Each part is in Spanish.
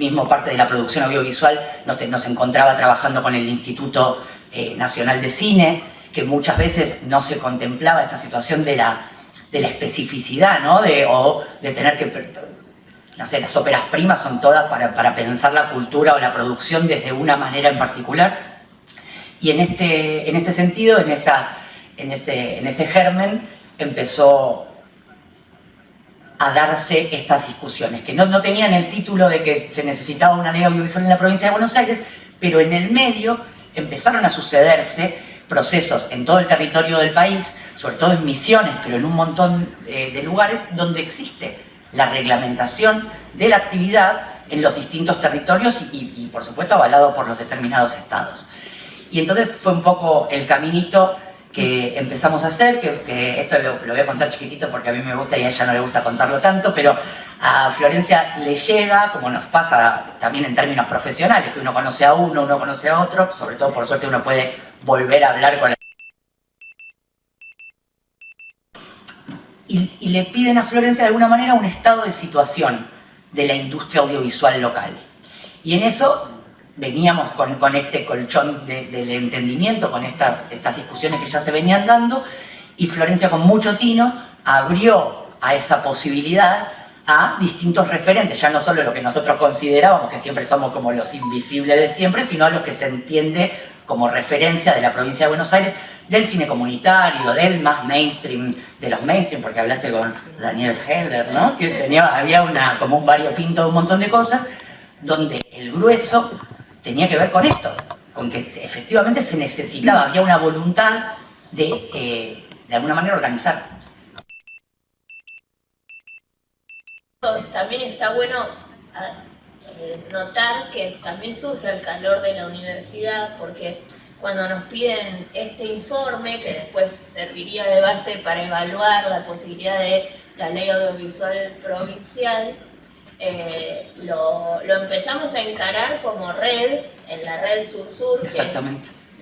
mismo parte de la producción audiovisual nos encontraba trabajando con el Instituto Nacional de Cine, que muchas veces no se contemplaba esta situación de la especificidad, ¿no? O de tener que, no sé, las óperas primas son todas para pensar la cultura o la producción desde una manera en particular. Y en este sentido, en ese germen, empezó a darse estas discusiones, que no tenían el título de que se necesitaba una ley audiovisual en la provincia de Buenos Aires, pero en el medio empezaron a sucederse procesos en todo el territorio del país, sobre todo en Misiones, pero en un montón de lugares donde existe la reglamentación de la actividad en los distintos territorios y por supuesto avalado por los determinados estados. Y entonces fue un poco el caminito que empezamos a hacer, que esto lo voy a contar chiquitito porque a mí me gusta y a ella no le gusta contarlo tanto, pero a Florencia le llega, como nos pasa también en términos profesionales, que uno conoce a uno conoce a otro, sobre todo por suerte uno puede volver a hablar con la... Y le piden a Florencia de alguna manera un estado de situación de la industria audiovisual local. Y en eso veníamos con este colchón del entendimiento, con estas discusiones que ya se venían dando, y Florencia con mucho tino abrió a esa posibilidad a distintos referentes, ya no solo lo que nosotros considerábamos, que siempre somos como los invisibles de siempre, sino a los que se entiende como referencia de la provincia de Buenos Aires, del cine comunitario, del más mainstream, de los mainstream, porque hablaste con Daniel Heller, ¿no? Que había como un variopinto de un montón de cosas, donde el grueso tenía que ver con esto, con que efectivamente se necesitaba, había una voluntad de alguna manera organizar. También está bueno notar que también surge el calor de la universidad, porque cuando nos piden este informe, que después serviría de base para evaluar la posibilidad de la ley audiovisual provincial, lo empezamos a encarar como red, en la red Sur-Sur, que es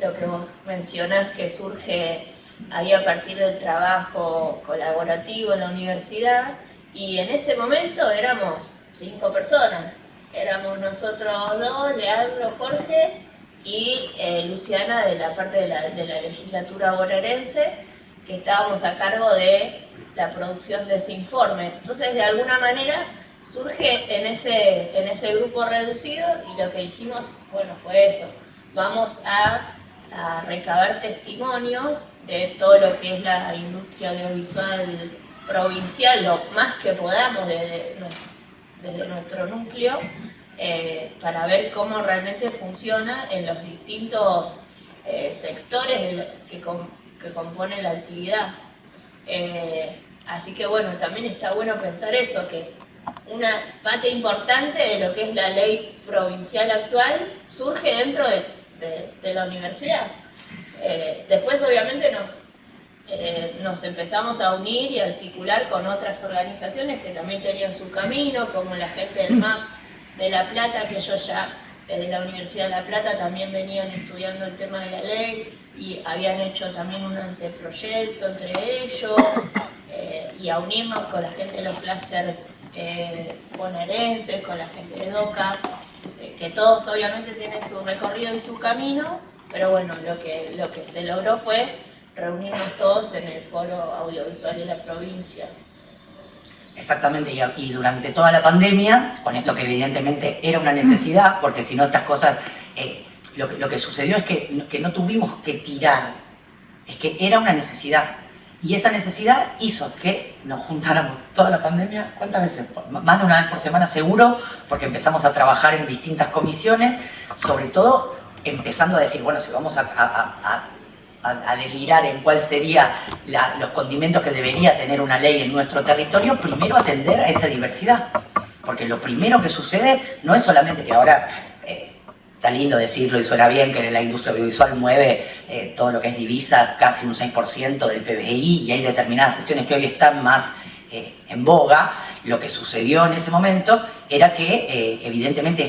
lo que vos mencionás, que surge ahí a partir del trabajo colaborativo en la universidad, y en ese momento éramos 5 personas. Éramos nosotros 2, Leandro, Jorge y Luciana de la parte de la legislatura bonaerense, que estábamos a cargo de la producción de ese informe. Entonces, de alguna manera, surge en ese grupo reducido y lo que dijimos, bueno, fue eso. Vamos a recabar testimonios de todo lo que es la industria audiovisual provincial, lo más que podamos desde nuestro núcleo, para ver cómo realmente funciona en los distintos sectores que componen la actividad. Así que bueno, también está bueno pensar eso, que una parte importante de lo que es la ley provincial actual surge dentro de la universidad. Después obviamente nos empezamos a unir y a articular con otras organizaciones que también tenían su camino, como la gente del MAP de La Plata, que ellos ya desde la Universidad de La Plata también venían estudiando el tema de la ley y habían hecho también un anteproyecto entre ellos, y a unirnos con la gente de los clústeres bonaerenses, con la gente de DOCA, que todos obviamente tienen su recorrido y su camino, pero bueno, lo que se logró fue reunirnos todos en el foro audiovisual de la provincia. Exactamente, y durante toda la pandemia, con esto que evidentemente era una necesidad, porque si no estas cosas, lo que sucedió es que no tuvimos que tirar, es que era una necesidad. Y esa necesidad hizo que nos juntáramos toda la pandemia, ¿cuántas veces? Más de una vez por semana seguro, porque empezamos a trabajar en distintas comisiones, sobre todo empezando a decir, bueno, si vamos a delirar en cuál sería los condimentos que debería tener una ley en nuestro territorio, primero atender a esa diversidad. Porque lo primero que sucede no es solamente que ahora, está lindo decirlo y suena bien, que la industria audiovisual mueve todo lo que es divisa, casi un 6% del PBI, y hay determinadas cuestiones que hoy están más en boga. Lo que sucedió en ese momento era que evidentemente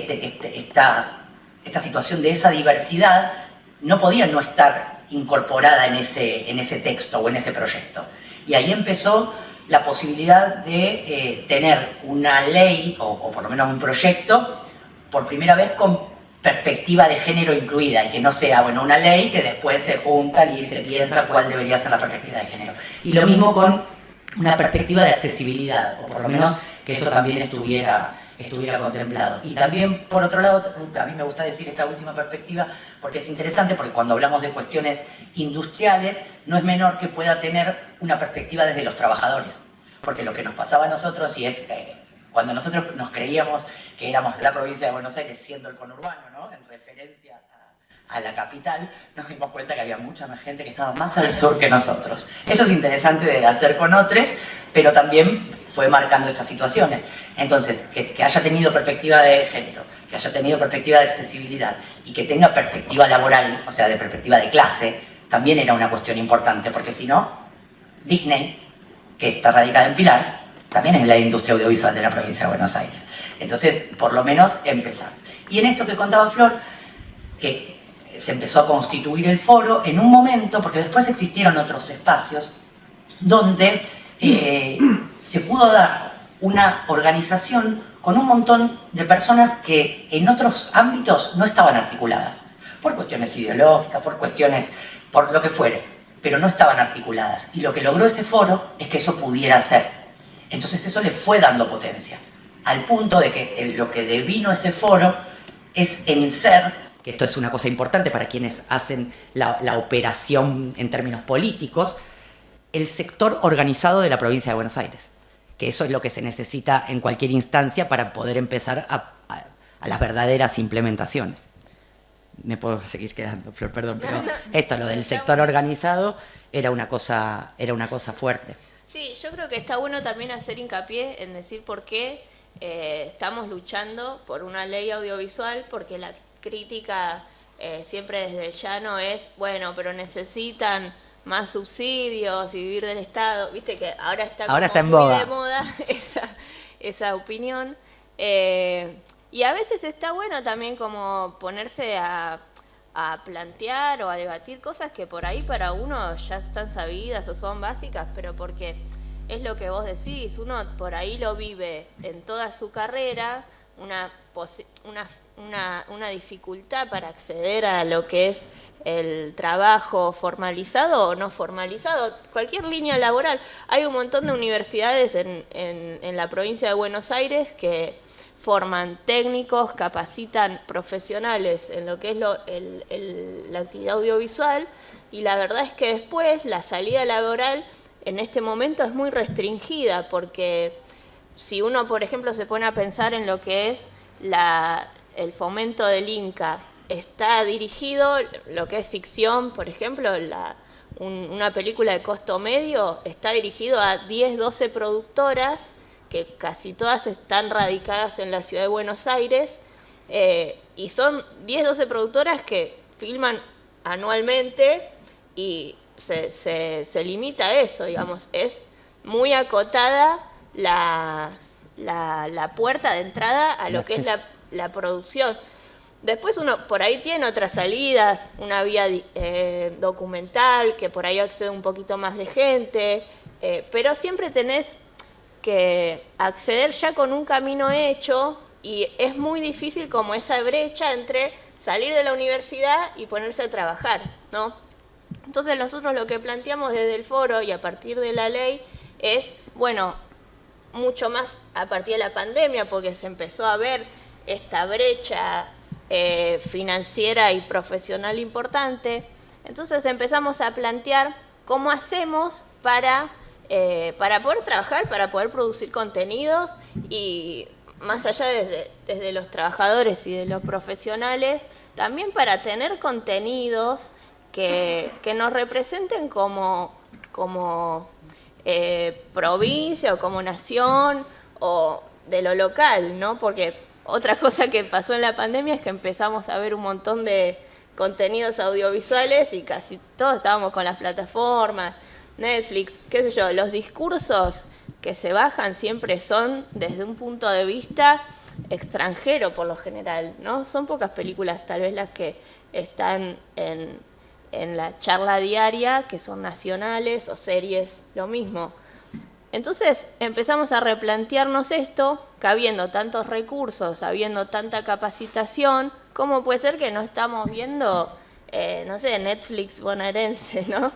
esta situación de esa diversidad no podía no estar incorporada en ese texto o en ese proyecto. Y ahí empezó la posibilidad de tener una ley, o por lo menos un proyecto, por primera vez con perspectiva de género incluida, y que no sea, bueno, una ley que después se juntan y se piensa cuál debería ser la perspectiva de género. Y lo mismo con una perspectiva de accesibilidad, o por lo menos que eso también estuviera contemplado. Y también, por otro lado, a mí me gusta decir esta última perspectiva porque es interesante, porque cuando hablamos de cuestiones industriales, no es menor que pueda tener una perspectiva desde los trabajadores. Porque lo que nos pasaba a nosotros, y es cuando nosotros nos creíamos que éramos la provincia de Buenos Aires siendo el conurbano, ¿no?, en referencia a la capital, nos dimos cuenta que había mucha más gente que estaba más al sur que nosotros. Eso es interesante de hacer con otros, pero también fue marcando estas situaciones. Entonces, que haya tenido perspectiva de género, que haya tenido perspectiva de accesibilidad y que tenga perspectiva laboral, o sea, de perspectiva de clase, también era una cuestión importante, porque si no, Disney, que está radicada en Pilar, también es la industria audiovisual de la provincia de Buenos Aires. Entonces, por lo menos, empezar. Y en esto que contaba Flor, que se empezó a constituir el foro en un momento, porque después existieron otros espacios, donde se pudo dar una organización con un montón de personas que en otros ámbitos no estaban articuladas, por cuestiones ideológicas, por lo que fuere, pero no estaban articuladas. Y lo que logró ese foro es que eso pudiera ser. Entonces eso le fue dando potencia, al punto de que lo que devino ese foro es en ser, que esto es una cosa importante para quienes hacen la operación en términos políticos, el sector organizado de la provincia de Buenos Aires, que eso es lo que se necesita en cualquier instancia para poder empezar a las verdaderas implementaciones. Me puedo seguir quedando, Flor, perdón, pero esto, lo del sector organizado, era una cosa fuerte. Sí, yo creo que está bueno también hacer hincapié en decir por qué estamos luchando por una ley audiovisual, porque la crítica siempre desde el llano es, bueno, pero necesitan más subsidios y vivir del Estado. Viste que ahora está en muy boga. de moda esa opinión. Y a veces está bueno también como ponerse a plantear o a debatir cosas que por ahí para uno ya están sabidas o son básicas, pero porque es lo que vos decís, uno por ahí lo vive en toda su carrera, una dificultad para acceder a lo que es el trabajo formalizado o no formalizado, cualquier línea laboral. Hay un montón de universidades en la provincia de Buenos Aires que forman técnicos, capacitan profesionales en lo que es la actividad audiovisual, y la verdad es que después la salida laboral en este momento es muy restringida, porque si uno, por ejemplo, se pone a pensar en lo que es el fomento del INCA, está dirigido, lo que es ficción, por ejemplo, una película de costo medio, está dirigido a 10, 12 productoras, que casi todas están radicadas en la ciudad de Buenos Aires, y son 10, 12 productoras que filman anualmente y se limita a eso, digamos, es muy acotada la puerta de entrada a lo que es la producción. Después uno por ahí tiene otras salidas, una vía documental, que por ahí accede un poquito más de gente, pero siempre tenés que acceder ya con un camino hecho, y es muy difícil como esa brecha entre salir de la universidad y ponerse a trabajar, ¿no? Entonces nosotros lo que planteamos desde el foro y a partir de la ley es, bueno, mucho más a partir de la pandemia, porque se empezó a ver esta brecha financiera y profesional importante. Entonces empezamos a plantear cómo hacemos para poder trabajar, para poder producir contenidos, y más allá desde los trabajadores y de los profesionales, también para tener contenidos que nos representen como provincia o como nación o de lo local, ¿no? Porque otra cosa que pasó en la pandemia es que empezamos a ver un montón de contenidos audiovisuales y casi todos estábamos con las plataformas, Netflix, qué sé yo. Los discursos que se bajan siempre son desde un punto de vista extranjero por lo general, ¿no? Son pocas películas tal vez las que están en la charla diaria, que son nacionales, o series, lo mismo. Entonces empezamos a replantearnos esto, que habiendo tantos recursos, habiendo tanta capacitación, ¿cómo puede ser que no estamos viendo, no sé, Netflix bonaerense, ¿no?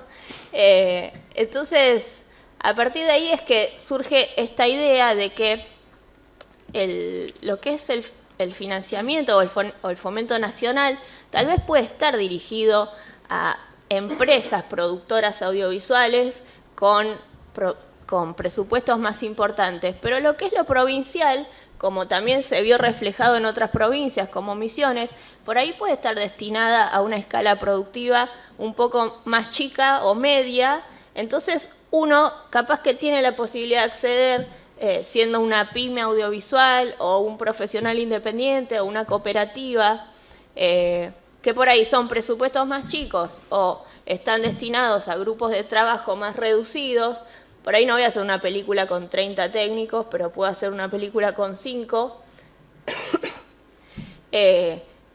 Entonces, a partir de ahí es que surge esta idea de que lo que es el financiamiento o el fomento nacional tal vez puede estar dirigido a empresas productoras audiovisuales con presupuestos más importantes, pero lo que es lo provincial, como también se vio reflejado en otras provincias como Misiones, por ahí puede estar destinada a una escala productiva un poco más chica o media. Entonces uno capaz que tiene la posibilidad de acceder siendo una pyme audiovisual o un profesional independiente o una cooperativa, que por ahí son presupuestos más chicos o están destinados a grupos de trabajo más reducidos. Por ahí no voy a hacer una película con 30 técnicos, pero puedo hacer una película con 5.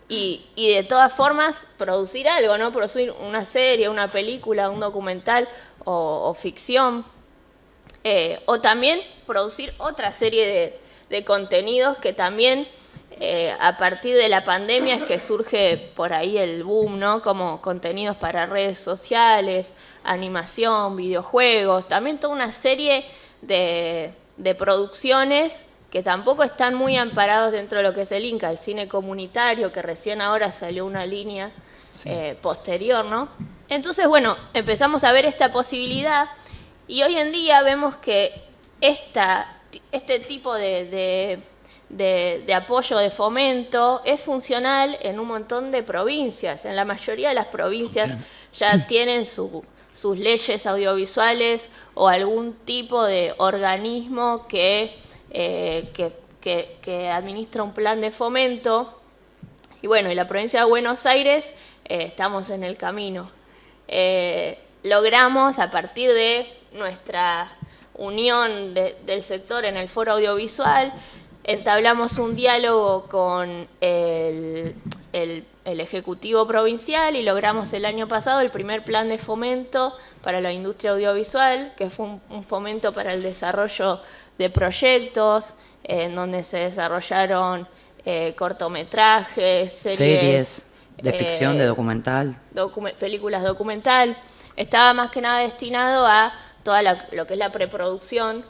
Y de todas formas, producir algo, ¿no? Producir una serie, una película, un documental o ficción. O también producir otra serie de contenidos que también, a partir de la pandemia, es que surge por ahí el boom, ¿no? Como contenidos para redes sociales, animación, videojuegos, también toda una serie de producciones que tampoco están muy amparados dentro de lo que es el INCA, el cine comunitario, que recién ahora salió una línea posterior, ¿no? Entonces, bueno, empezamos a ver esta posibilidad y hoy en día vemos que este tipo de apoyo, de fomento, es funcional en un montón de provincias. En la mayoría de las provincias ya tienen sus leyes audiovisuales o algún tipo de organismo que administra un plan de fomento. Y bueno, en la provincia de Buenos Aires estamos en el camino. Logramos, a partir de nuestra unión del sector en el foro audiovisual, entablamos un diálogo con el Ejecutivo Provincial y logramos el año pasado el primer plan de fomento para la industria audiovisual, que fue un fomento para el desarrollo de proyectos, en donde se desarrollaron cortometrajes, series de ficción, de documental. Películas documental. Estaba más que nada destinado a toda lo que es la preproducción.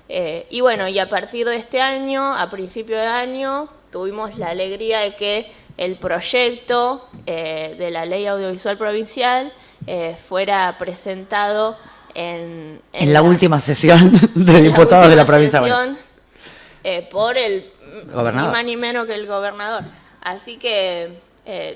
Y bueno, y a partir de este año, a principio de año, tuvimos la alegría de que el proyecto de la Ley Audiovisual Provincial fuera presentado en la última sesión de diputados de la provincia. Por el gobernador. Ni más ni menos que el gobernador. Así que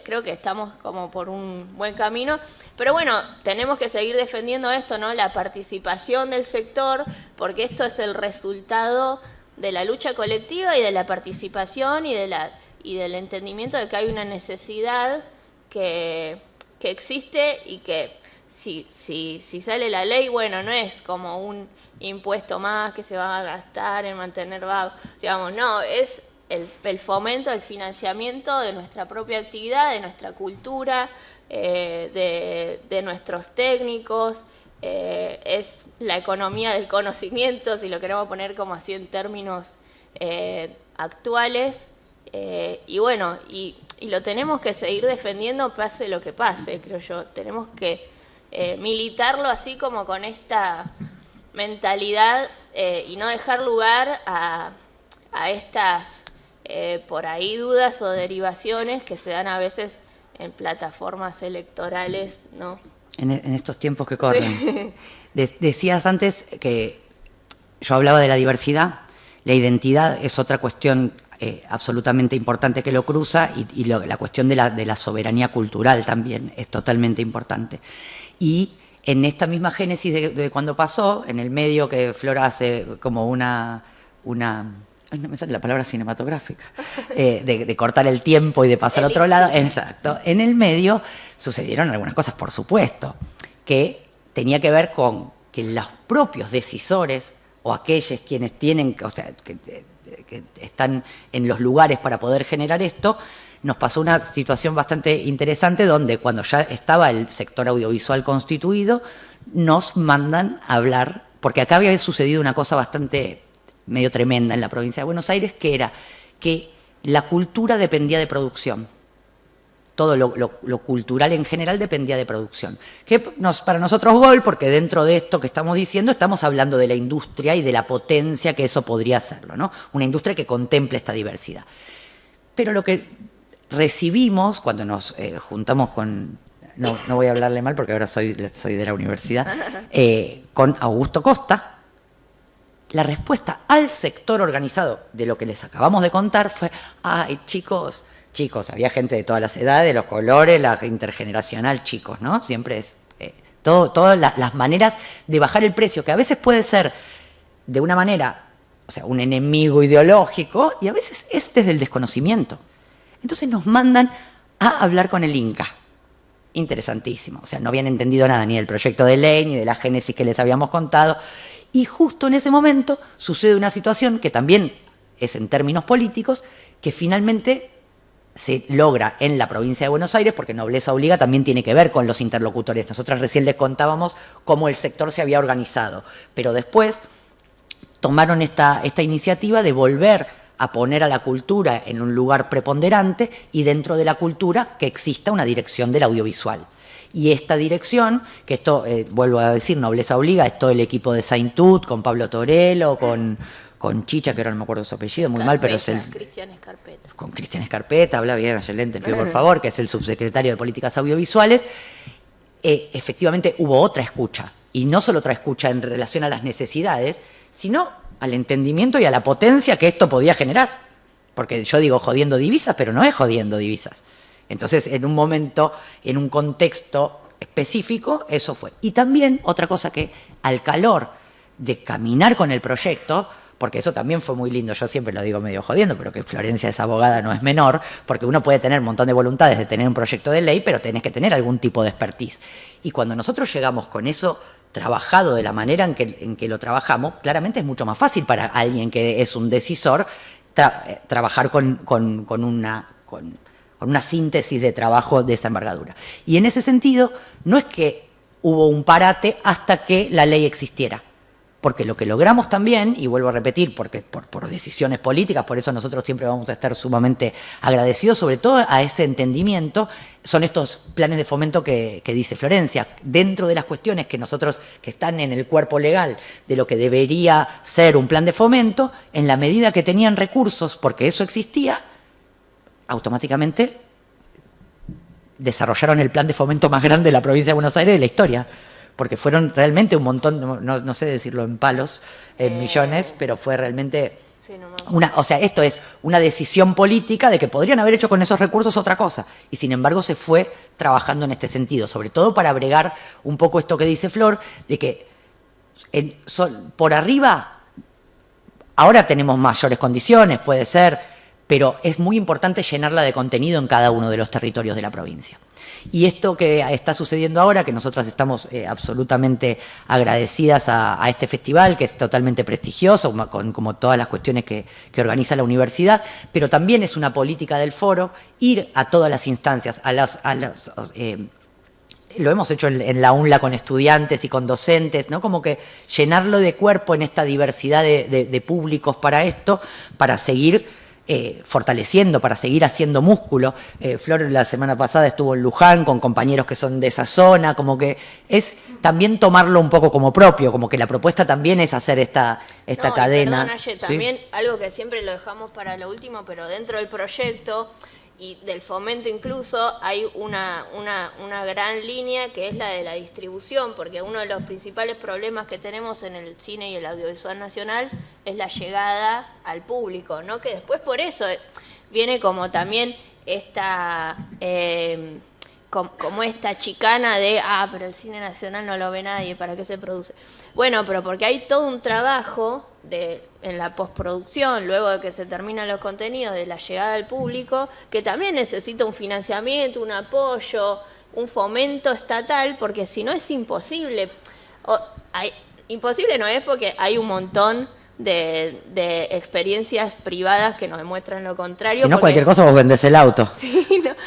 creo que estamos como por un buen camino. Pero bueno, tenemos que seguir defendiendo esto, ¿no? La participación del sector, porque esto es el resultado de la lucha colectiva y de la participación y del entendimiento de que hay una necesidad que existe y que si sale la ley, bueno, no es como un impuesto más que se va a gastar en mantener vago, digamos, no, es el fomento, el financiamiento de nuestra propia actividad, de nuestra cultura, de nuestros técnicos, es la economía del conocimiento, si lo queremos poner como así en términos actuales, y bueno, y lo tenemos que seguir defendiendo pase lo que pase, creo yo. Tenemos que militarlo así como con esta mentalidad y no dejar lugar a estas por ahí dudas o derivaciones que se dan a veces en plataformas electorales, ¿no? En estos tiempos que corren. Sí. Decías antes que yo hablaba de la diversidad, la identidad es otra cuestión absolutamente importante que lo cruza y la cuestión de la soberanía cultural también es totalmente importante. Y en esta misma génesis de cuando pasó, en el medio que Flora hace como una no me sale la palabra cinematográfica, de cortar el tiempo y de pasar a otro lado. Exacto. En el medio sucedieron algunas cosas, por supuesto, que tenía que ver con que los propios decisores o aquellos quienes tienen, o sea, que están en los lugares para poder generar esto, nos pasó una situación bastante interesante donde cuando ya estaba el sector audiovisual constituido, nos mandan a hablar porque acá había sucedido una cosa bastante medio tremenda en la provincia de Buenos Aires, que era que la cultura dependía de producción. Todo lo cultural en general dependía de producción. Que para nosotros gol, porque dentro de esto que estamos diciendo estamos hablando de la industria y de la potencia que eso podría hacerlo, ¿no? Una industria que contemple esta diversidad. Pero lo que recibimos cuando nos juntamos con... No voy a hablarle mal porque ahora soy de la universidad, con Augusto Costa, la respuesta al sector organizado de lo que les acabamos de contar fue: ay, chicos, había gente de todas las edades, los colores, la intergeneracional, chicos, ¿no? Siempre es todas las maneras de bajar el precio, que a veces puede ser de una manera, o sea, un enemigo ideológico, y a veces es desde el desconocimiento. Entonces nos mandan a hablar con el Inca. Interesantísimo. O sea, no habían entendido nada ni del proyecto de ley, ni de la génesis que les habíamos contado. Y justo en ese momento sucede una situación que también es en términos políticos, que finalmente se logra en la provincia de Buenos Aires, porque Nobleza Obliga también tiene que ver con los interlocutores. Nosotras recién les contábamos cómo el sector se había organizado, pero después tomaron esta iniciativa de volver a poner a la cultura en un lugar preponderante y dentro de la cultura que exista una dirección del audiovisual. Y esta dirección, que esto, vuelvo a decir, Nobleza Obliga, es todo el equipo de Saintut, con Pablo Torello, con Chicha, que ahora no me acuerdo su apellido, muy mal, pero es el... Cristian Escarpeta. Con Cristian Escarpeta, habla bien, excelente, pido por favor, que es el subsecretario de Políticas Audiovisuales. Efectivamente hubo otra escucha, y no solo otra escucha en relación a las necesidades, sino al entendimiento y a la potencia que esto podía generar. Porque yo digo jodiendo divisas, pero no es jodiendo divisas. Entonces, en un momento, en un contexto específico, eso fue. Y también otra cosa que, al calor de caminar con el proyecto, porque eso también fue muy lindo, yo siempre lo digo medio jodiendo, pero que Florencia es abogada no es menor, porque uno puede tener un montón de voluntades de tener un proyecto de ley, pero tenés que tener algún tipo de expertise. Y cuando nosotros llegamos con eso trabajado de la manera en que lo trabajamos, claramente es mucho más fácil para alguien que es un decisor trabajar con una síntesis de trabajo de esa envergadura. Y en ese sentido, no es que hubo un parate hasta que la ley existiera, porque lo que logramos también, y vuelvo a repetir, porque por decisiones políticas, por eso nosotros siempre vamos a estar sumamente agradecidos, sobre todo a ese entendimiento, son estos planes de fomento que dice Florencia, dentro de las cuestiones que nosotros, que están en el cuerpo legal de lo que debería ser un plan de fomento, en la medida que tenían recursos, porque eso existía, automáticamente desarrollaron el plan de fomento más grande de la provincia de Buenos Aires de la historia, porque fueron realmente un montón, no sé decirlo en palos, en millones, pero fue realmente sí, o sea, esto es una decisión política de que podrían haber hecho con esos recursos otra cosa, y sin embargo se fue trabajando en este sentido, sobre todo para bregar un poco esto que dice Flor, de que por arriba ahora tenemos mayores condiciones, puede ser, pero es muy importante llenarla de contenido en cada uno de los territorios de la provincia. Y esto que está sucediendo ahora, que nosotras estamos absolutamente agradecidas a este festival, que es totalmente prestigioso, como todas las cuestiones que organiza la universidad, pero también es una política del foro ir a todas las instancias, lo hemos hecho en la UNLA con estudiantes y con docentes, ¿no? Como que llenarlo de cuerpo en esta diversidad de públicos para esto, para seguir fortaleciendo, para seguir haciendo músculo. Flor la semana pasada estuvo en Luján con compañeros que son de esa zona, como que es también tomarlo un poco como propio, como que la propuesta también es hacer esta cadena. Perdón, Aye, también algo que siempre lo dejamos para lo último, pero dentro del proyecto y del fomento incluso hay una gran línea que es la de la distribución, porque uno de los principales problemas que tenemos en el cine y el audiovisual nacional es la llegada al público, ¿no? Que después por eso viene como también esta como esta chicana de pero el cine nacional no lo ve nadie, ¿para qué se produce? Bueno, pero porque hay todo un trabajo en la postproducción, luego de que se terminan los contenidos, de la llegada al público, que también necesita un financiamiento, un apoyo, un fomento estatal, porque si no es imposible. Imposible no es, porque hay un montón de experiencias privadas que nos demuestran lo contrario. Si no, cualquier cosa vos vendés el auto. Sí,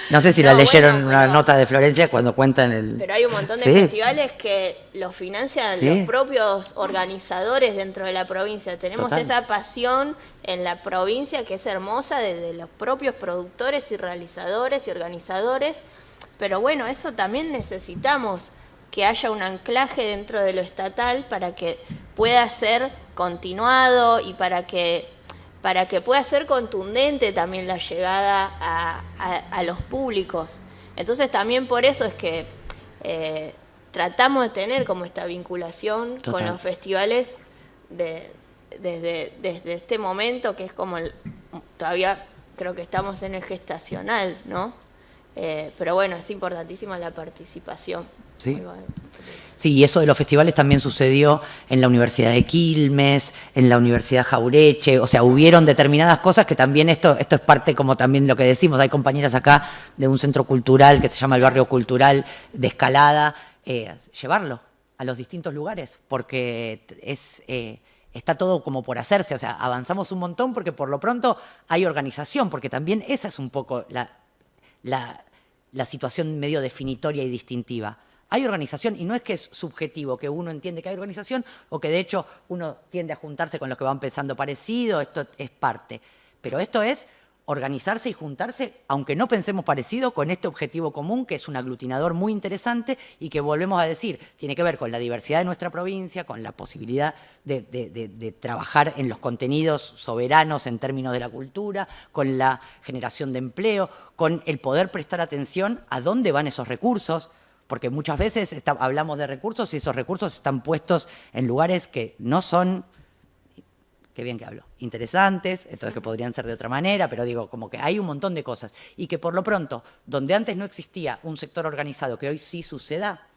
No sé si la leyeron una nota de Florencia cuando cuentan el... Pero hay un montón de festivales que los financian los propios organizadores dentro de la provincia. Tenemos esa pasión en la provincia que es hermosa desde los propios productores y realizadores y organizadores. Pero bueno, eso también necesitamos que haya un anclaje dentro de lo estatal para que pueda ser continuado y para que pueda ser contundente también la llegada a los públicos. Entonces también por eso es que tratamos de tener como esta vinculación con los festivales desde este momento, que es como todavía creo que estamos en el gestacional, ¿no? Pero bueno, es importantísima la participación. Sí. Sí, y eso de los festivales también sucedió en la Universidad de Quilmes, en la Universidad Jaureche, o sea, hubieron determinadas cosas que también esto es parte como también lo que decimos, hay compañeras acá de un centro cultural que se llama el Barrio Cultural de Escalada, llevarlo a los distintos lugares, porque está todo como por hacerse, o sea, avanzamos un montón porque por lo pronto hay organización, porque también esa es un poco la situación medio definitoria y distintiva. Hay organización y no es que es subjetivo, que uno entiende que hay organización o que de hecho uno tiende a juntarse con los que van pensando parecido, esto es parte. Pero esto es organizarse y juntarse, aunque no pensemos parecido, con este objetivo común, que es un aglutinador muy interesante y que volvemos a decir, tiene que ver con la diversidad de nuestra provincia, con la posibilidad de trabajar en los contenidos soberanos en términos de la cultura, con la generación de empleo, con el poder prestar atención a dónde van esos recursos, porque muchas veces hablamos de recursos y esos recursos están puestos en lugares que no son, qué bien que hablo, interesantes, entonces que podrían ser de otra manera, pero digo, como que hay un montón de cosas. Y que por lo pronto, donde antes no existía un sector organizado, que hoy sí suceda,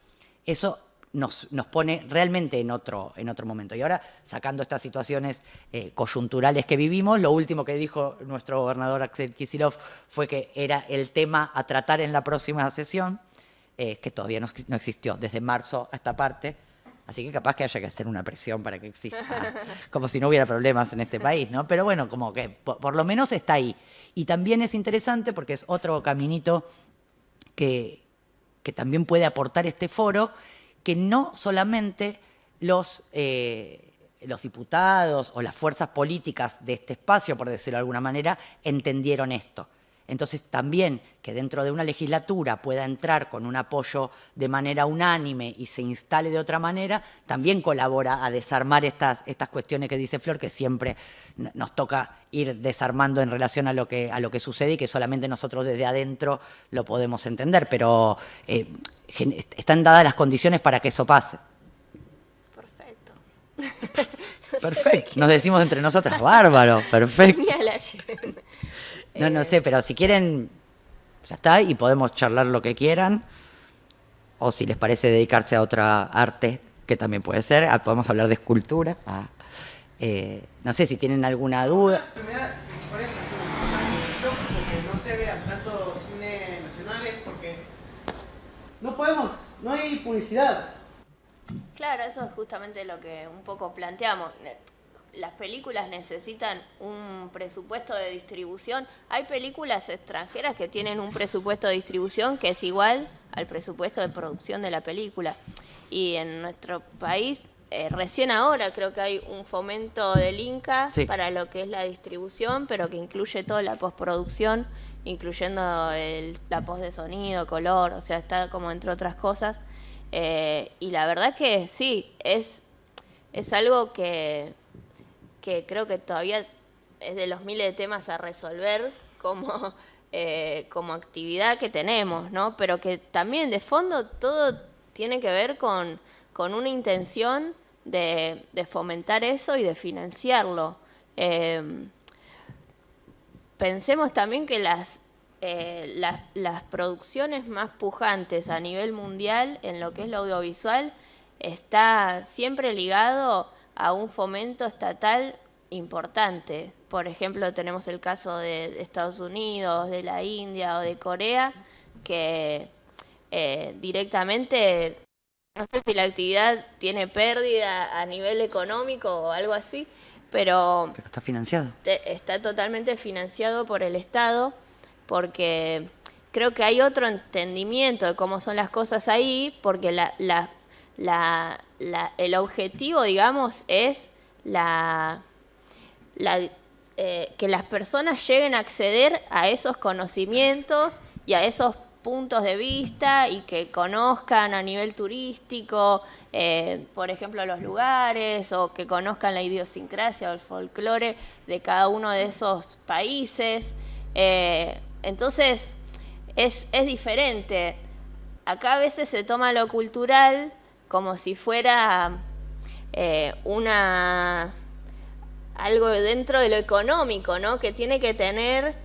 eso nos pone realmente en otro momento. Y ahora, sacando estas situaciones coyunturales que vivimos, lo último que dijo nuestro gobernador Axel Kicillof fue que era el tema a tratar en la próxima sesión, que todavía no existió desde marzo a esta parte, así que capaz que haya que hacer una presión para que exista, como si no hubiera problemas en este país, ¿no? Pero bueno, como que por lo menos está ahí. Y también es interesante porque es otro caminito que también puede aportar este foro, que no solamente los diputados o las fuerzas políticas de este espacio, por decirlo de alguna manera, entendieron esto. Entonces también que dentro de una legislatura pueda entrar con un apoyo de manera unánime y se instale de otra manera, también colabora a desarmar estas cuestiones que dice Flor, que siempre nos toca ir desarmando en relación a lo que sucede y que solamente nosotros desde adentro lo podemos entender, pero están dadas las condiciones para que eso pase. Perfecto. Perfecto, nos decimos entre nosotras, bárbaro, perfecto. No sé, pero si quieren, ya está, y podemos charlar lo que quieran, o si les parece dedicarse a otra arte, que también puede ser, podemos hablar de escultura. No sé si tienen alguna duda. Por eso, porque no se vean tanto cine nacionales, porque no hay publicidad. Claro, eso es justamente lo que un poco planteamos. Las películas necesitan un presupuesto de distribución. Hay películas extranjeras que tienen un presupuesto de distribución que es igual al presupuesto de producción de la película. Y en nuestro país, recién ahora creo que hay un fomento del Inca para lo que es la distribución, pero que incluye toda la postproducción, incluyendo la post de sonido, color, o sea, está como entre otras cosas. Y la verdad que sí, es algo que creo que todavía es de los miles de temas a resolver como actividad que tenemos, ¿no? Pero que también de fondo todo tiene que ver con una intención de fomentar eso y de financiarlo. Pensemos también que las producciones más pujantes a nivel mundial en lo que es lo audiovisual está siempre ligado a un fomento estatal importante. Por ejemplo, tenemos el caso de Estados Unidos, de la India o de Corea, que directamente, no sé si la actividad tiene pérdida a nivel económico o algo así, pero está financiado. Está totalmente financiado por el Estado, porque creo que hay otro entendimiento de cómo son las cosas ahí, porque el objetivo, digamos, es que las personas lleguen a acceder a esos conocimientos y a esos puntos de vista y que conozcan a nivel turístico, por ejemplo, los lugares, o que conozcan la idiosincrasia o el folclore de cada uno de esos países. Entonces, es diferente. Acá a veces se toma lo cultural como si fuera algo dentro de lo económico, ¿no? Que tiene que tener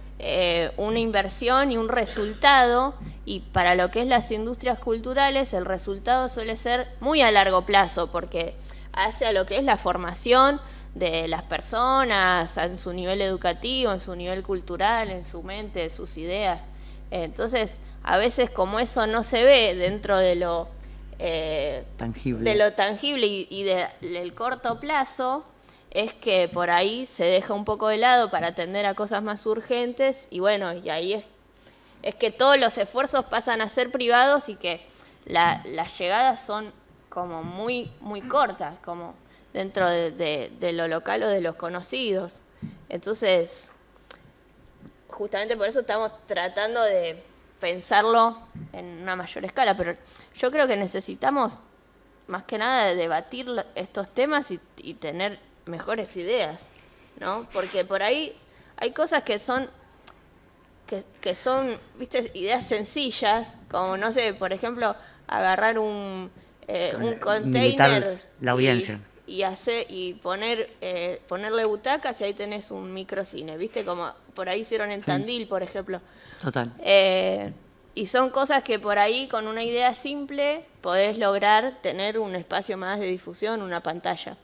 una inversión y un resultado, y para lo que es las industrias culturales el resultado suele ser muy a largo plazo, porque hace a lo que es la formación de las personas en su nivel educativo, en su nivel cultural, en su mente, sus ideas. Entonces, a veces como eso no se ve dentro de lo tangible y del corto plazo, es que por ahí se deja un poco de lado para atender a cosas más urgentes, y bueno, y ahí es que todos los esfuerzos pasan a ser privados y que las llegadas son como muy, muy cortas, como dentro de lo local o de los conocidos. Entonces, justamente por eso estamos tratando de pensarlo en una mayor escala, pero yo creo que necesitamos más que nada debatir estos temas y tener mejores ideas, ¿no? Porque por ahí hay cosas que son, ¿viste? Ideas sencillas, como, no sé, por ejemplo, agarrar un container, la audiencia, y ponerle butacas, y ahí tenés un microcine, ¿viste? Como por ahí hicieron en Tandil, por ejemplo. Total. Y son cosas que por ahí, con una idea simple, podés lograr tener un espacio más de difusión, una pantalla.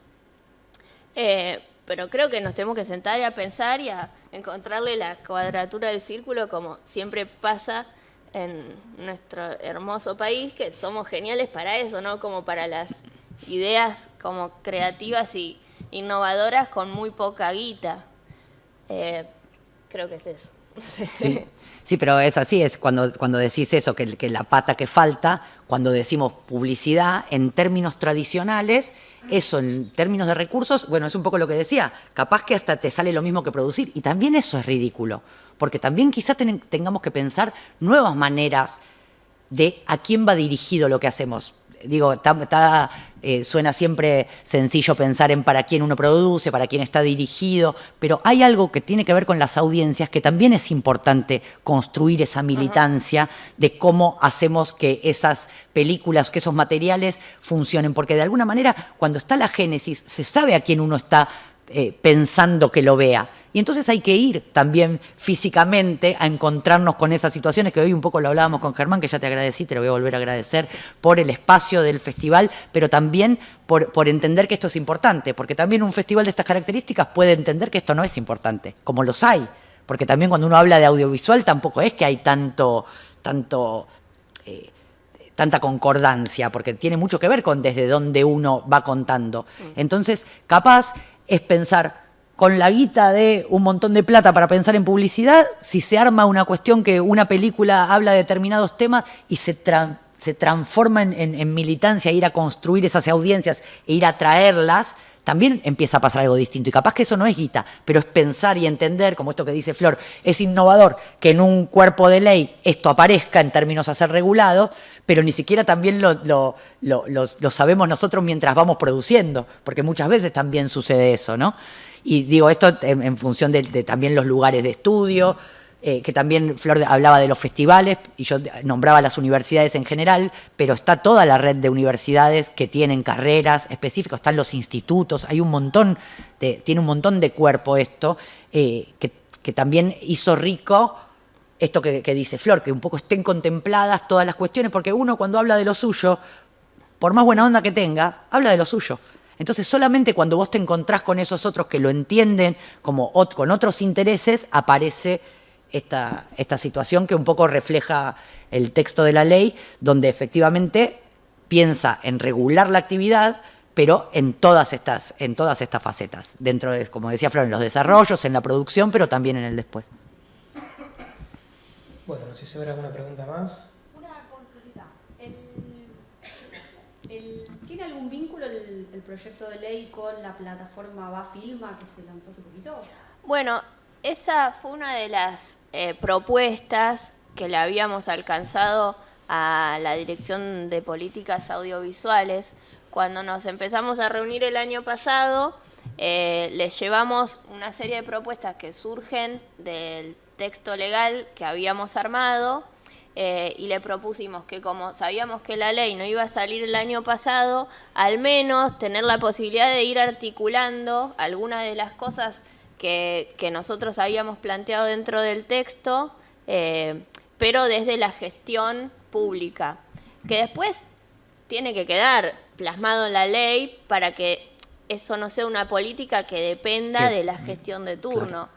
Pero creo que nos tenemos que sentar y a pensar y a encontrarle la cuadratura del círculo, como siempre pasa en nuestro hermoso país, que somos geniales para eso, ¿no? Como para las ideas como creativas y innovadoras con muy poca guita. Creo que es eso. Sí. Sí, pero es así, es cuando decís eso, que la pata que falta, cuando decimos publicidad, en términos tradicionales, eso en términos de recursos, bueno, es un poco lo que decía, capaz que hasta te sale lo mismo que producir, y también eso es ridículo, porque también quizás tengamos que pensar nuevas maneras de a quién va dirigido lo que hacemos. Digo, suena siempre sencillo pensar en para quién uno produce, para quién está dirigido, pero hay algo que tiene que ver con las audiencias, que también es importante construir esa militancia de cómo hacemos que esas películas, que esos materiales funcionen, porque de alguna manera cuando está la génesis se sabe a quién uno está pensando que lo vea. Y entonces hay que ir también físicamente a encontrarnos con esas situaciones, que hoy un poco lo hablábamos con Germán, que ya te agradecí, te lo voy a volver a agradecer, por el espacio del festival, pero también por entender que esto es importante, porque también un festival de estas características puede entender que esto no es importante, como los hay, porque también cuando uno habla de audiovisual tampoco es que hay tanta concordancia, porque tiene mucho que ver con desde dónde uno va contando. Entonces, capaz es pensar, con la guita de un montón de plata para pensar en publicidad, si se arma una cuestión que una película habla de determinados temas y se transforma en militancia, ir a construir esas audiencias e ir a traerlas, también empieza a pasar algo distinto. Y capaz que eso no es guita, pero es pensar y entender, como esto que dice Flor, es innovador que en un cuerpo de ley esto aparezca en términos a ser regulado, pero ni siquiera también lo sabemos nosotros mientras vamos produciendo, porque muchas veces también sucede eso, ¿no? Y digo esto en función de también los lugares de estudio, que también Flor hablaba de los festivales, y yo nombraba las universidades en general, pero está toda la red de universidades que tienen carreras específicas, están los institutos, hay tiene un montón de cuerpo esto, que también hizo rico esto que dice Flor, que un poco estén contempladas todas las cuestiones, porque uno cuando habla de lo suyo, por más buena onda que tenga, habla de lo suyo. Entonces solamente cuando vos te encontrás con esos otros que lo entienden como con otros intereses, aparece esta situación que un poco refleja el texto de la ley, donde efectivamente piensa en regular la actividad, pero en todas estas facetas, dentro de, como decía Flor, en los desarrollos, en la producción, pero también en el después. Bueno, no sé si habrá alguna pregunta más. Una consulta. ¿Tiene algún vínculo el proyecto de ley con la plataforma Va-Filma que se lanzó hace poquito? Bueno, esa fue una de las propuestas que le habíamos alcanzado a la Dirección de Políticas Audiovisuales. Cuando nos empezamos a reunir el año pasado, les llevamos una serie de propuestas que surgen del texto legal que habíamos armado, y le propusimos que, como sabíamos que la ley no iba a salir el año pasado, al menos tener la posibilidad de ir articulando algunas de las cosas que nosotros habíamos planteado dentro del texto, pero desde la gestión pública, que después tiene que quedar plasmado en la ley para que eso no sea una política que dependa de la gestión de turno.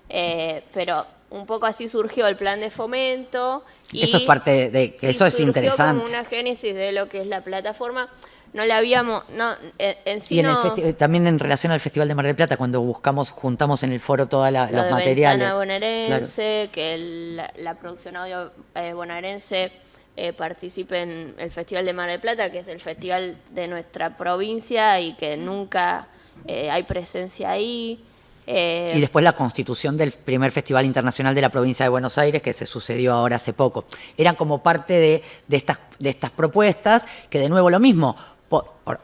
Claro. Pero un poco así surgió el plan de fomento. Y eso es parte de que eso es interesante. Como una génesis de lo que es la plataforma. No la habíamos, no, en sí y en no. También en relación al Festival de Mar del Plata, cuando juntamos en el foro todos los materiales. Ventana bonaerense, claro. Que la producción audio bonaerense participe en el Festival de Mar del Plata, que es el festival de nuestra provincia y que nunca hay presencia ahí. Y después la constitución del primer Festival Internacional de la Provincia de Buenos Aires, que se sucedió ahora hace poco. Eran como parte de estas propuestas, que de nuevo lo mismo.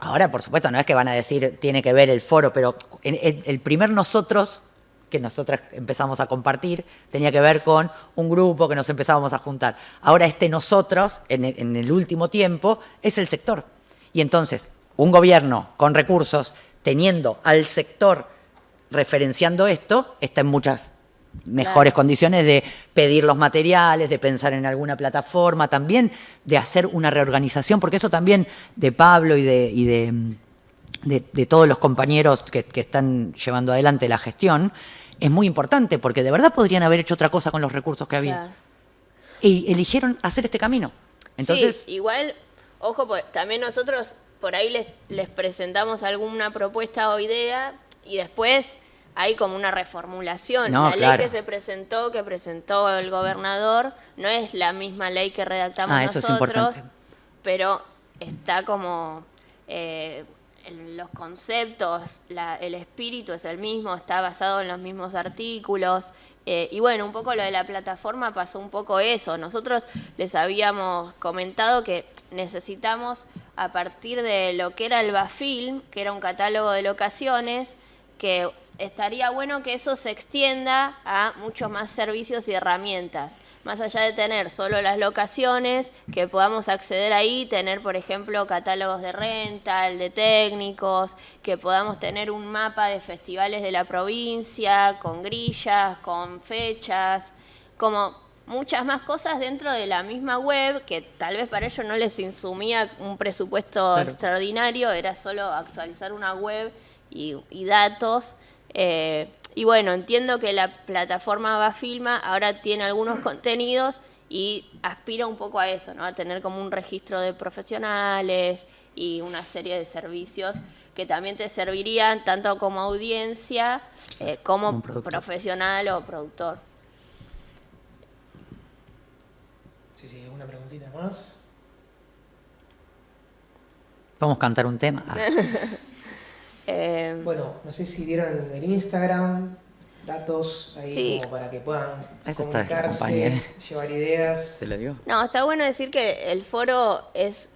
Ahora, por supuesto, no es que van a decir tiene que ver el foro, pero el primer nosotros, que nosotras empezamos a compartir, tenía que ver con un grupo que nos empezábamos a juntar. Ahora nosotros, en el último tiempo, es el sector. Y entonces, un gobierno con recursos, teniendo al sector referenciando esto, está en muchas mejores condiciones de pedir los materiales, de pensar en alguna plataforma, también de hacer una reorganización, porque eso también de Pablo y de todos los compañeros que están llevando adelante la gestión, es muy importante, porque de verdad podrían haber hecho otra cosa con los recursos que había. Claro. Y eligieron hacer este camino. Entonces, sí, igual, ojo, pues, también nosotros por ahí les presentamos alguna propuesta o idea, y después hay como una reformulación. La ley que presentó el gobernador, no es la misma ley que redactamos eso nosotros, es pero está como los conceptos, el espíritu es el mismo, está basado en los mismos artículos. Y bueno, un poco lo de la plataforma pasó un poco eso. Nosotros les habíamos comentado que necesitamos, a partir de lo que era el Bafilm, que era un catálogo de locaciones, que estaría bueno que eso se extienda a muchos más servicios y herramientas. Más allá de tener solo las locaciones, que podamos acceder ahí, tener, por ejemplo, catálogos de rental, de técnicos, que podamos tener un mapa de festivales de la provincia, con grillas, con fechas, como muchas más cosas dentro de la misma web, que tal vez para ellos no les insumía un presupuesto extraordinario, era solo actualizar una web y datos. Y bueno, entiendo que la plataforma Va-Filma ahora tiene algunos contenidos y aspira un poco a eso, ¿no? A tener como un registro de profesionales y una serie de servicios que también te servirían tanto como audiencia como profesional o productor. Sí, ¿alguna preguntita más? Vamos a cantar un tema. Bueno, no sé si dieron el Instagram, datos ahí sí, como para que puedan eso comunicarse, llevar ideas. ¿Se le dio? No, está bueno decir que el foro es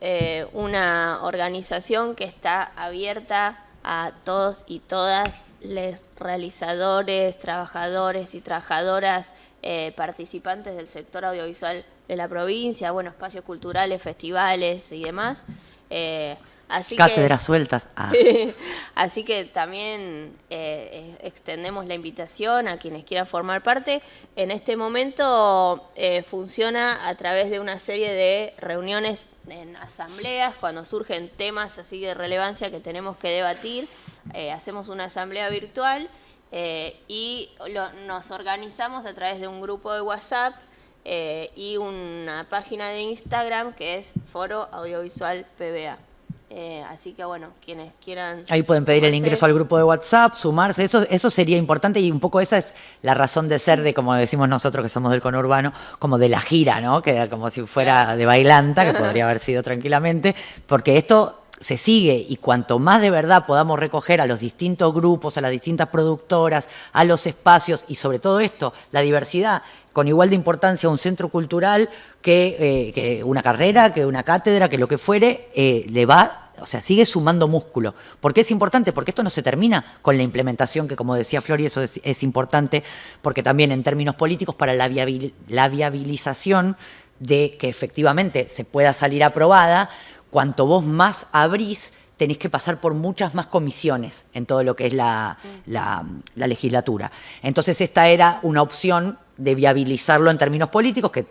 una organización que está abierta a todos y todas los realizadores, trabajadores y trabajadoras participantes del sector audiovisual de la provincia, bueno, espacios culturales, festivales y demás. Así Cátedras sueltas. Sí, así que también extendemos la invitación a quienes quieran formar parte. En este momento funciona a través de una serie de reuniones en asambleas, cuando surgen temas así de relevancia que tenemos que debatir, hacemos una asamblea virtual y nos organizamos a través de un grupo de WhatsApp y una página de Instagram que es Foro Audiovisual PBA. Así que bueno, quienes quieran... Ahí pueden pedir el sumarse. ingreso al grupo de WhatsApp, sumarse, eso sería importante y un poco esa es la razón de ser de, como decimos nosotros que somos del conurbano, como de la gira, ¿no? Que era como si fuera de bailanta, que podría haber sido tranquilamente, porque esto se sigue y cuanto más de verdad podamos recoger a los distintos grupos, a las distintas productoras, a los espacios y sobre todo esto, la diversidad, con igual de importancia un centro cultural que una carrera, que una cátedra, que lo que fuere, le va... O sea, sigue sumando músculo. ¿Por qué es importante? Porque esto no se termina con la implementación, que como decía Flor, y eso es importante, porque también en términos políticos, para la viabilización de que efectivamente se pueda salir aprobada, cuanto vos más abrís, tenés que pasar por muchas más comisiones en todo lo que es la legislatura. Entonces esta era una opción de viabilizarlo en términos políticos, que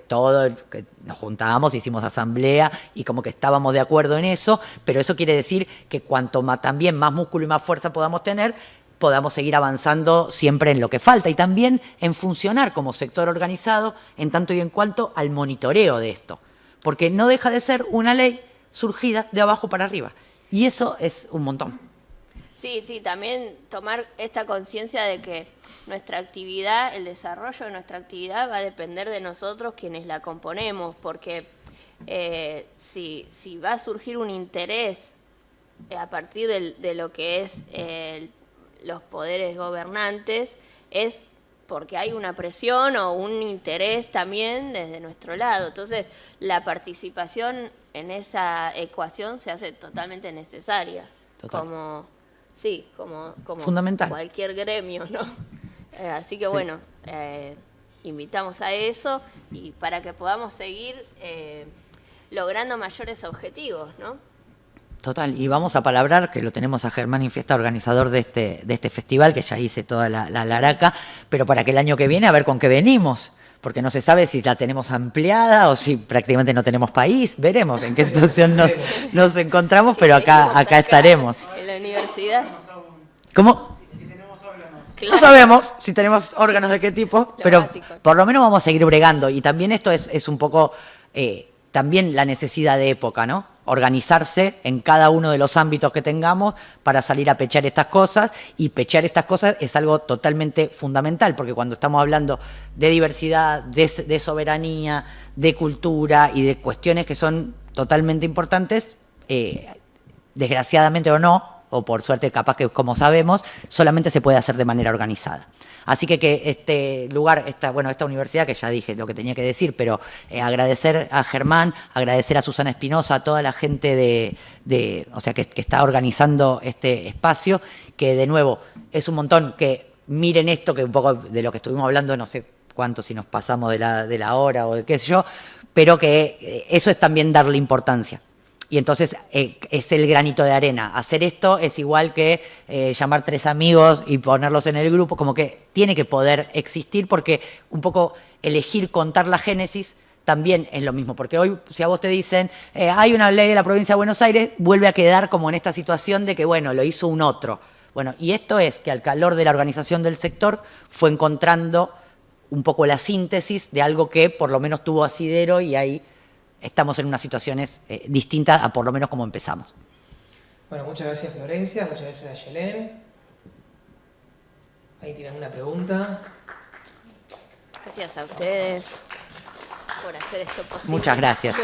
nos juntábamos, hicimos asamblea y como que estábamos de acuerdo en eso, pero eso quiere decir que cuanto más, también más músculo y más fuerza podamos tener, podamos seguir avanzando siempre en lo que falta y también en funcionar como sector organizado en tanto y en cuanto al monitoreo de esto, porque no deja de ser una ley surgida de abajo para arriba y eso es un montón. Sí, también tomar esta conciencia de que nuestra actividad, el desarrollo de nuestra actividad va a depender de nosotros quienes la componemos, porque si va a surgir un interés a partir de lo que es los poderes gobernantes, es porque hay una presión o un interés también desde nuestro lado. Entonces, la participación en esa ecuación se hace totalmente necesaria. Total. Como fundamental. Cualquier gremio, ¿no? Así que bueno, invitamos a eso y para que podamos seguir logrando mayores objetivos, ¿no? Total, y vamos a palabrar, que lo tenemos a Germán Infiesta, organizador de este festival, que ya hice toda la laraca, pero para que el año que viene a ver con qué venimos, porque no se sabe si la tenemos ampliada o si prácticamente no tenemos país, veremos en qué situación nos encontramos, pero acá estaremos. En la universidad. ¿Cómo? Si tenemos órganos. Claro. No sabemos si tenemos órganos de qué tipo, pero básico. por lo menos vamos a seguir bregando. Y también esto es un poco también la necesidad de época, ¿no? Organizarse en cada uno de los ámbitos que tengamos para salir a pechar estas cosas. Y pechar estas cosas es algo totalmente fundamental, porque cuando estamos hablando de diversidad, de soberanía, de cultura y de cuestiones que son totalmente importantes, desgraciadamente o no, o por suerte capaz que como sabemos, solamente se puede hacer de manera organizada. Así que este lugar, esta universidad, que ya dije lo que tenía que decir, pero agradecer a Germán, agradecer a Susana Espinosa, a toda la gente o sea, que está organizando este espacio, que de nuevo es un montón, que miren esto, que un poco de lo que estuvimos hablando, no sé cuánto si nos pasamos de la hora o de qué sé yo, pero que eso es también darle importancia. Y entonces es el granito de arena. Hacer esto es igual que llamar 3 amigos y ponerlos en el grupo, como que tiene que poder existir, porque un poco elegir contar la génesis también es lo mismo. Porque hoy, si a vos te dicen, hay una ley de la provincia de Buenos Aires, vuelve a quedar como en esta situación de que, bueno, lo hizo un otro. Bueno, y esto es que al calor de la organización del sector fue encontrando un poco la síntesis de algo que por lo menos tuvo asidero y ahí estamos en unas situaciones distintas a por lo menos como empezamos. Bueno, muchas gracias Florencia, muchas gracias a Yelén. Ahí tienen una pregunta. Gracias a ustedes por hacer esto posible. Muchas gracias.